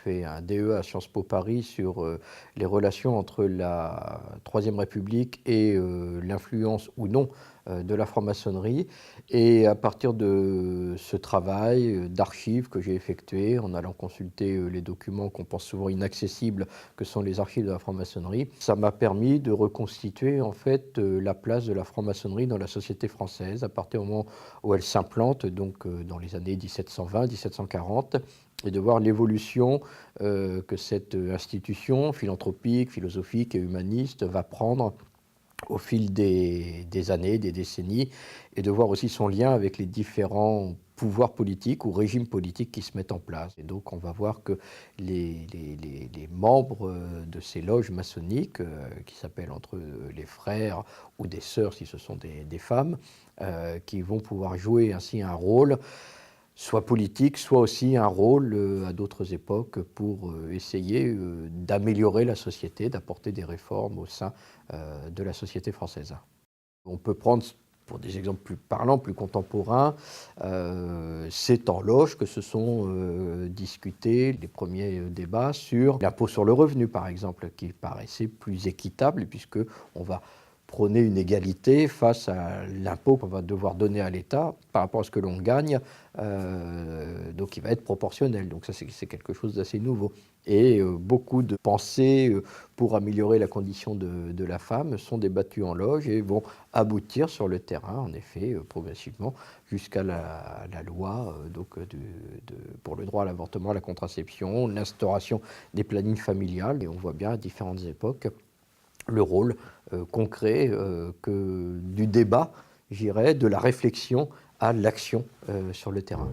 fait un DEA à Sciences Po Paris sur les relations entre la Troisième République et l'influence ou non de la franc-maçonnerie. Et à partir de ce travail d'archives que j'ai effectué, en allant consulter les documents qu'on pense souvent inaccessibles, que sont les archives de la franc-maçonnerie, ça m'a permis de reconstituer en fait la place de la franc-maçonnerie dans la société française, à partir du moment où elle s'implante, donc dans les années 1720-1740, et de voir l'évolution que cette institution philanthropique, philosophique et humaniste va prendre au fil des années, des décennies, et de voir aussi son lien avec les différents pouvoirs politiques ou régimes politiques qui se mettent en place. Et donc on va voir que les membres de ces loges maçonniques, qui s'appellent entre eux les frères ou des sœurs si ce sont des femmes, qui vont pouvoir jouer ainsi un rôle soit politique, soit aussi un rôle à d'autres époques pour essayer d'améliorer la société, d'apporter des réformes au sein de la société française. On peut prendre, pour des exemples plus parlants, plus contemporains, ces temps loges que se sont discutés les premiers débats sur l'impôt sur le revenu, par exemple, qui paraissait plus équitable, puisque on va prôner une égalité face à l'impôt qu'on va devoir donner à l'État par rapport à ce que l'on gagne, donc il va être proportionnel. Donc ça, c'est quelque chose d'assez nouveau. Et beaucoup de pensées pour améliorer la condition de la femme sont débattues en loge et vont aboutir sur le terrain, en effet, progressivement, jusqu'à la loi pour le droit à l'avortement, à la contraception, l'instauration des plannings familiales. Et on voit bien à différentes époques le rôle concret du débat, j'irais, de la réflexion à l'action sur le terrain.